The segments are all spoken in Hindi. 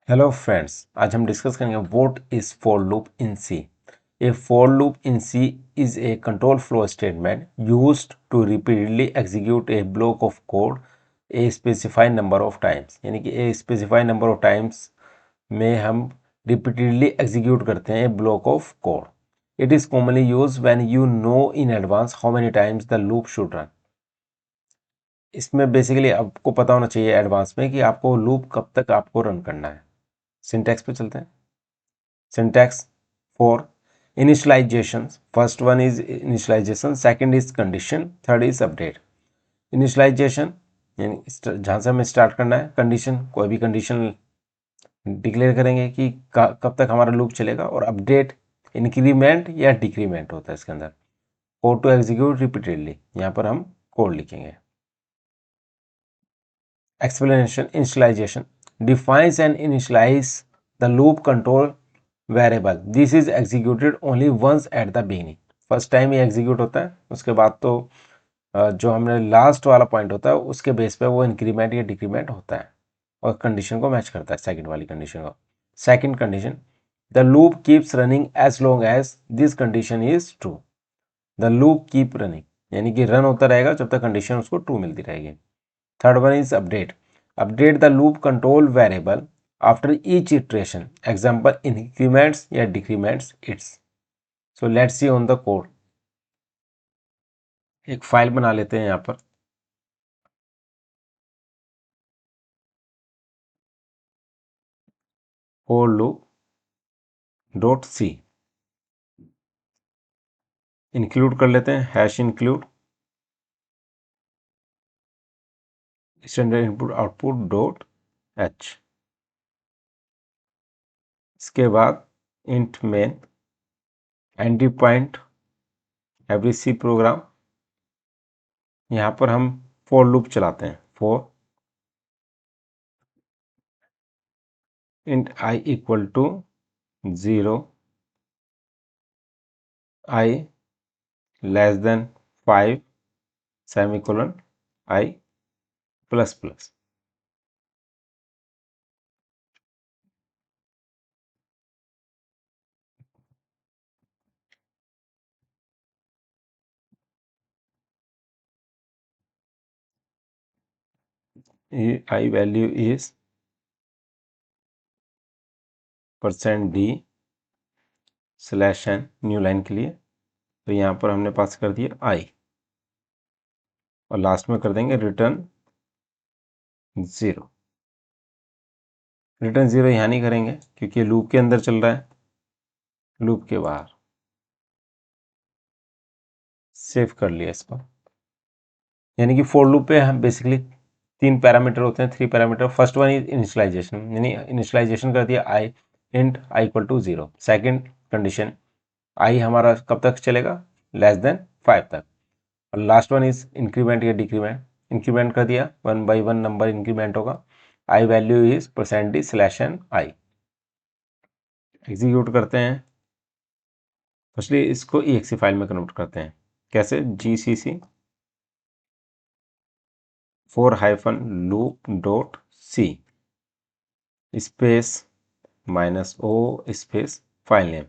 हेलो फ्रेंड्स, आज हम डिस्कस करेंगे what is for loop in C. A for loop in C is a control flow statement used to repeatedly execute a block of code a specified number of times. यानी कि a specified number of times में हम रिपीटेडली एग्जीक्यूट करते हैं a block of code. It is commonly use when you know in advance how many times the loop should run. इसमें बेसिकली आपको पता होना चाहिए एडवांस में कि आपको लूप कब तक आपको रन करना है। सिंटैक्स पे चलते हैं। Syntax for initialization. First one is initialization, second is condition, third is update. Initialization यानी जहाँ से हमें स्टार्ट करना है, कंडीशन कोई भी कंडीशन डिक्लेयर करेंगे कि कब तक हमारा लूप चलेगा, और अपडेट इंक्रीमेंट या डिक्रीमेंट होता है इसके अंदर। कोड टू एग्जीक्यूट रिपीटेडली, यहाँ पर हम कोड लिखेंगे। Explanation. Initialization defines and initialize the loop control variable. This is executed only once at the beginning. First time ये एग्जीक्यूट होता है, उसके बाद तो जो हमने लास्ट वाला पॉइंट होता है उसके बेस पे वो इंक्रीमेंट या डिक्रीमेंट होता है और कंडीशन को मैच करता है, सेकंड वाली कंडीशन को। Second condition, the loop keeps running as long as this condition is true. The loop keep running यानी कि रन होता रहेगा जब तक कंडीशन उसको ट्रू मिलती रहेगी। Third one is update. Update the loop control variable after each iteration, example increments या decrements its. So let's see on the code. एक फाइल बना लेते हैं यहाँ पर। for loop dot C include कर लेते हैं, hash include standard input output dot H. इसके बाद int main entry point every C program. यहाँ पर हम फॉर लूप चलाते हैं। For int I equal to 0, I less than 5 semicolon I plus plus. I value is %d /n new line के लिए, तो यहाँ पर हमने पास कर दिया आई, और लास्ट में कर देंगे रिटर्न 0। रिटर्न 0 यहाँ नहीं करेंगे क्योंकि लूप के अंदर चल रहा है, लूप के बाहर। सेव कर लिया इसको। यानी कि फॉर लूप पे हम बेसिकली 3 पैरामीटर होते हैं, 3 parameter. First one is initialization, यानी इनिशियलाइजेशन कर दिया i int I equal to 0। Second condition, i हमारा कब तक चलेगा, लेस देन 5 तक। और लास्ट वन इज इंक्रीमेंट या डिक्रीमेंट। इंक्रीमेंट कर दिया, 1 by 1 नंबर इंक्रीमेंट होगा। I value is %d/n i. Execute करते हैं। फर्स्टली इसको exe फाइल में कन्वर्ट करते हैं। कैसे, gcc for-loop.c space -o space file name.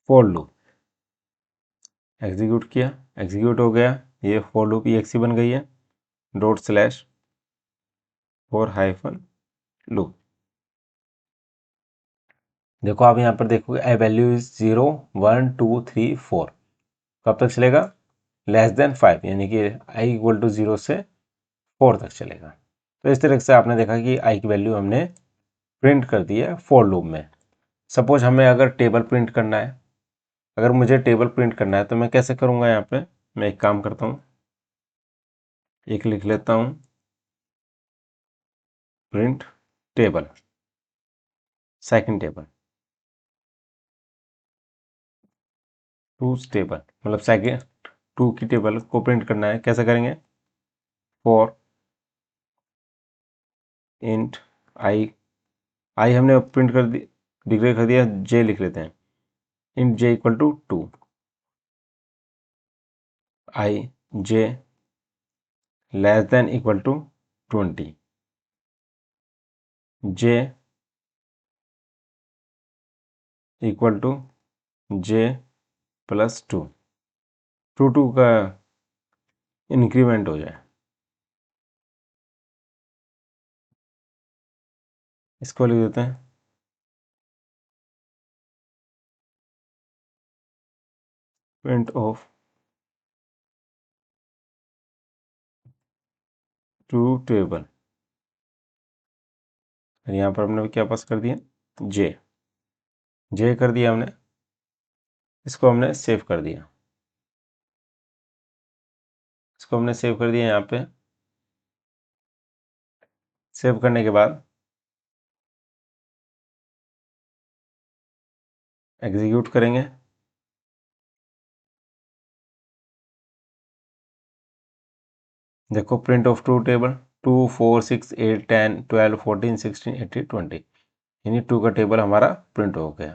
For loop execute किया, एग्जीक्यूट हो गया, ये फॉर लूप exe बन गई है। ./for-loop। देखो आप यहाँ पर देखोगे आई वैल्यू इज 0 1 2 3 4। कब तक चलेगा, लेस देन 5, यानी कि आई इक्वल टू 0 से 4 तक चलेगा। तो इस तरह से आपने देखा कि आई की वैल्यू हमने प्रिंट कर दी है फॉर लूप में। सपोज हमें अगर टेबल प्रिंट करना है, अगर मुझे टेबल प्रिंट करना है तो मैं कैसे करूँगा। यहाँ पे मैं एक काम करता हूँ, एक लिख लेता हूँ print table, second table two table, मतलब सेकंड 2 की टेबल को प्रिंट करना है। कैसे करेंगे, फॉर इंट आई हमने प्रिंट कर दी, डिक्लेयर कर दिया, जे लिख लेते हैं। Int J equal to 2, I J less than equal to 20, j equal to j plus 2, 2 का इंक्रीमेंट हो जाए। इसको लिख देते हैं प्रिंट ऑफ टू टेबल। यहाँ पर हमने क्या पास कर दिया, जे कर दिया हमने, इसको हमने सेव कर दिया, इसको हमने सेव कर दिया। यहाँ पे सेव करने के बाद एग्जीक्यूट करेंगे। देखो प्रिंट ऑफ टू टेबल, 2 4 6 8 10 12 14 16 18 20, यानी 2 का टेबल हमारा प्रिंट हो गया।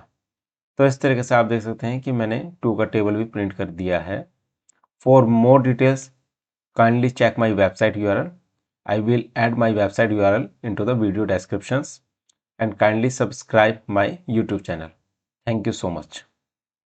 तो इस तरीके से आप देख सकते हैं कि मैंने 2 का टेबल भी प्रिंट कर दिया है। For more details kindly check my website URL. I will add my website URL into the video descriptions and kindly subscribe my YouTube channel. Thank you so much.